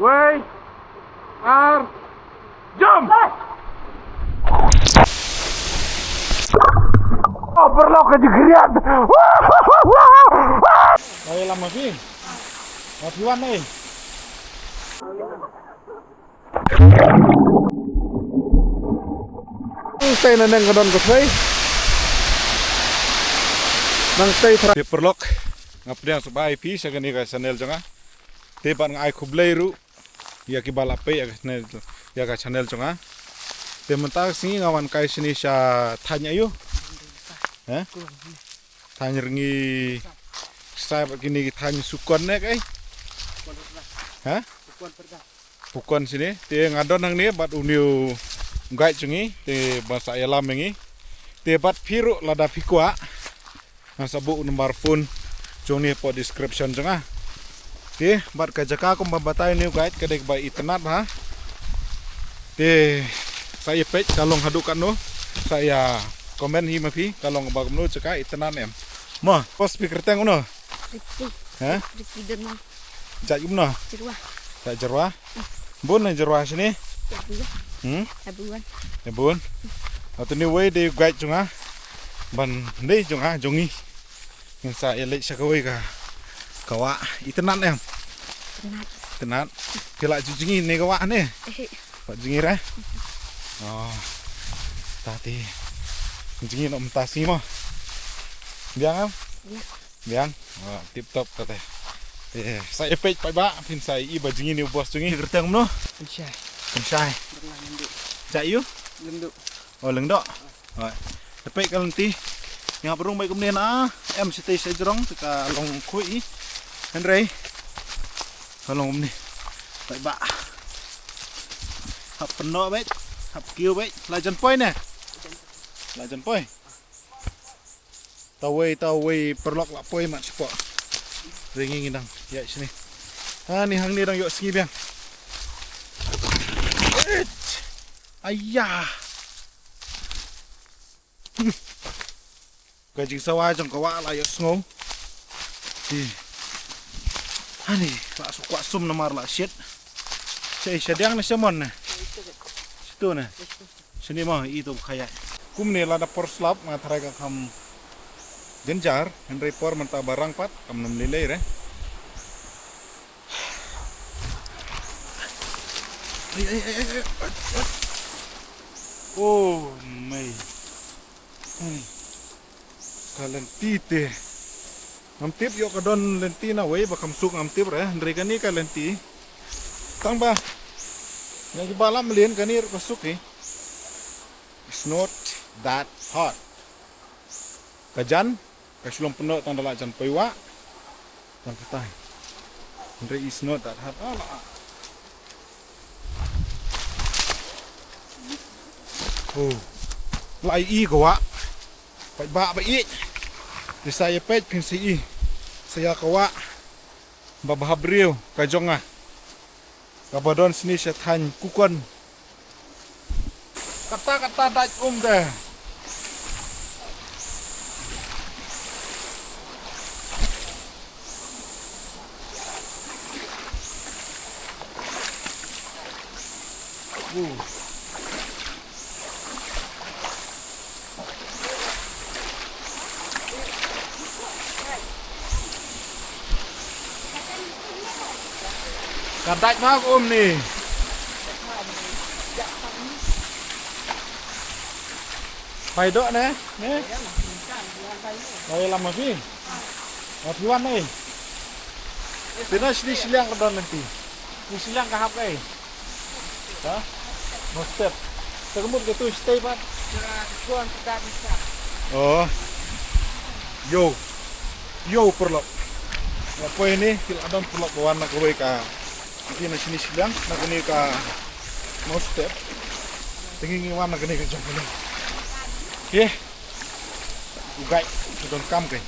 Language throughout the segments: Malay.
Wait. Ar. Jump. Overlock aja geriat. Ayo lama sih. Ngapiwan nih. Stay na nang kadon ko say. Nang stay tra. Paperlock. Ngapriang subay pi sa gani ka channel jonga. Tepan ngai khubleiru. Ya ki balape ya ka channel jonga. Te mentak singi ngawan kai sini sa tanya yu. Hah? Tanya ringi saya begini tanya sukon nek ai. Hah? Pukon sini. Te ngadon nang ni bat uniu gai chungi te bahasa alam mengi. Te bat piru lada pikwa. Nasabu nomor phone joni po description jonga. Te bat ka jaka ko babatay ni guide kadek ba internet ha. Te saya page kalong hadukan no. Saya komen hi mafi kalong bagam no jaka internet em. Mo, post speaker teng no. Hah? Presiden mah. Jayum no. Jerwah. Tak jerwah. Bun na jerwah sini. Abuan. Ya bun. Atau ni way de guide jonga. Ban ni jonga jongi. Yang saya lek sakawai ka kawa itenan em. Tenat. Kila jingi ni kawa ni. Pak jingi ra. Oh. Tadi jingi nak mentasi mah. Biang em? Biang. Oh, tip top kata. Saya page pai ba pin sai I ba jingi ni bos jingi kertang no. Syai. Pensai. Cak yu? Lenduk. Oh lengdok. Rồi. Tapi kalau nanti yang perlu baik kemudian em stay saya jerong ka long khui Henry. Kalau ni baik ba. Hap penuh baik. Hap kiu baik. Lajan poi ne. Lajan poi. Tawai perlok lak poi mak sipo. Ringing indang. Ya sini. Ni hang ni dang yuk singi biang. Ayah. Cái chính sawah trong kawa la yo sngo. Ani, la su kwa sum na mar la shit. Sei sedang na semon na. Situ na. Sini mah itu kaya. Kum ni la da por slap ma thara ka kham genjar, henry por manta barang pat kam nam lilei re. Ay. Oh, may. Kalenti Amtip yo kadon lenti na way bakam suk amtip re ndre kani kalenti tang ba yang balam melien kani pasuk it's not that hot kajan kasulong penuh tang dala jan paiwa tang katai ndre is not that hot ala oh lai I kawa pai ba ba I di saya page PCI saya kawa babahabriu kajonga kabadon sini saya tan kukon kata daj deh Kadaj mah ni. Pai dok ne? Pai lama sih. Ngapiwan nih. Tina sini silang kedon nanti. Ni silang kahap kai. Hah? No step. Terkemut gitu stay pat. Kuan tidak bisa. Oh. Yo perlok. Apa ini? Kila adam perlok bawa nak kawai ka. Nanti na sini silang, nak kini ka no step. Tinggi warna kini ka jam kini. Ugai, sudah kam kai.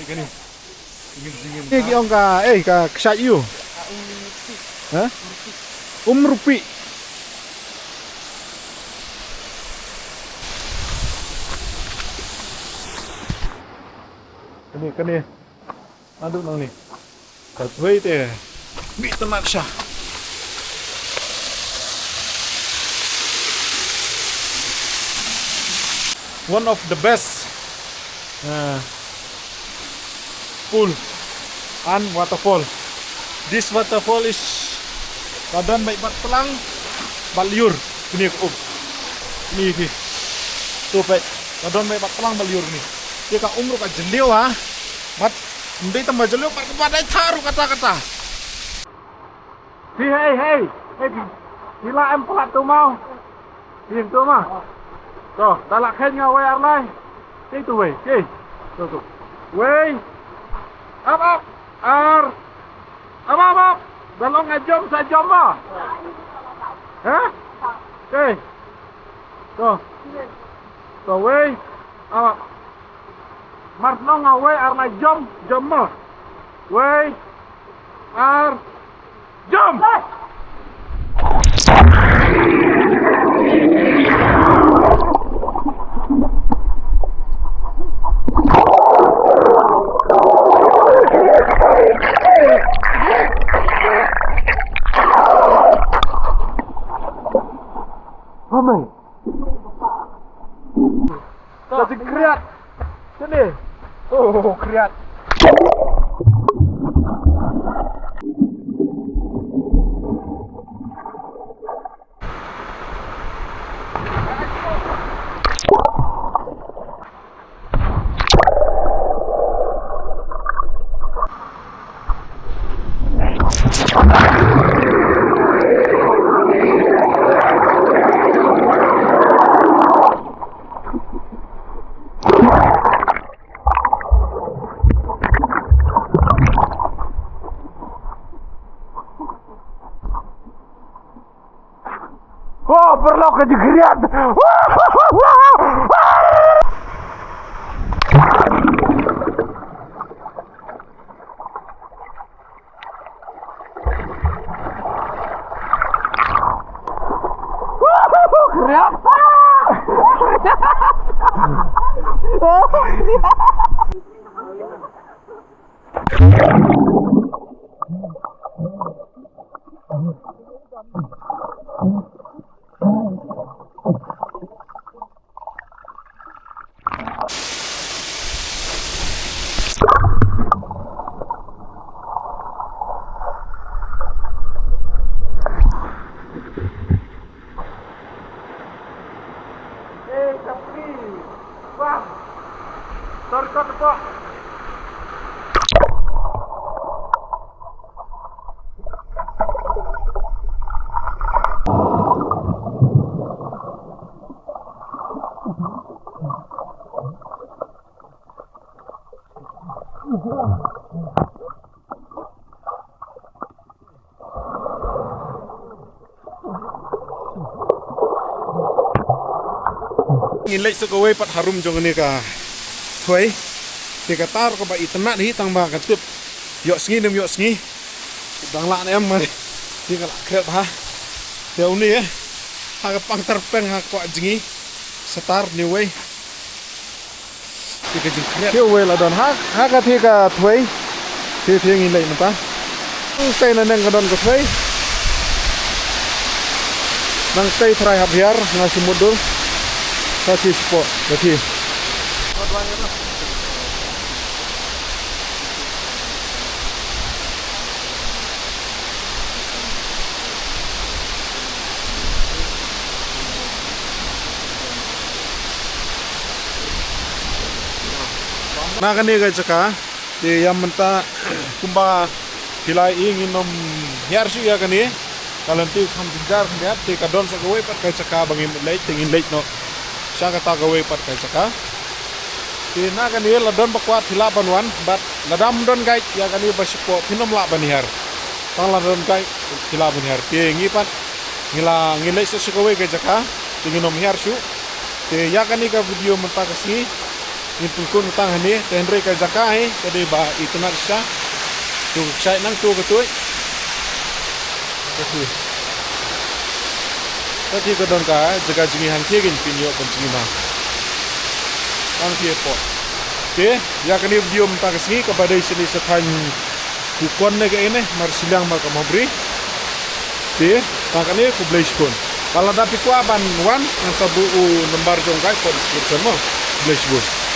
Kini. Ini kiong ka, ka ksat you. Hah? Rupi. Kini. Aduk nang ni. Tatway te. Bi teman siya. One of the best pool and waterfall. This waterfall is badan baik bat pelang baliur ini up. Ni tu baik badan baik bat pelang baliur ni. Dia ka umur ka jeliu ha. Mat ndai tambah jeliu par kepada taru kata-kata. Si hey gila em pelat tu mau. Hiền tu mà. Rồi, ta lạc khen nhau quay ăn đây. Cái tụi về, cái. Rồi. Quay. Up. Ar. Up. Dan lo ngajom saya jom bah. Hah? Okay. Rồi. Rồi quay. Up. Mars nó ngầu quay ar này jom mà. Quay. Ar. Jom. Ramai. Jadi kriat. Sini. Oh, kriat. Oh, berlauk aja geriat. Geriat. Wah, terkot kok. Ngilai sekawai pat harum jong ni ka thuai ti ka tar ko ba itna hi tang ba ka tip yo sngi nem yo sngi dang la em ma ti ka kret ha te uni ha ka pang tar peng ha ko jingi setar ni wei ti ka jing kret yo wei la don ha ka ti ka thuai ti ngilai ma ta sai na nang ka don ko thuai nang sai thrai hab hiar ngasi mudur Kasih sport, kasih. Nah kan ni guys cakap, di yang mentah kumba hilai ingin hiarsu ya kan ni, kalau nanti kamu tinggal lihat di kadon sekawai pat guys cakap bangin late tingin late no. Siya kata gawai pat kay saka. Tina kani ladon bakwat hilaban wan, but ladam don guide ya kani basipo pinom laban hiyar. Tang ladon guide hilaban hiyar. Ti ngipat ngilai sa sikawai kay saka, tinginom hiyar syu. Ti ya kani ka video menta kasi nitungkun tang hani tenre kay saka kadi ba itunak siya. Tu sai nang tu katuy. Tadi ko don ka jaga jingi hang tiegin pinyo pancingi ma. Ang tie po. Okay, ya kani video menta kasi kepada sini setan kukon ne ke ini mar silang mar kamabri ti tangkane ku blais pun kalau tapi ku aban wan ang sabu u lembar jongkai ko description mo blais pun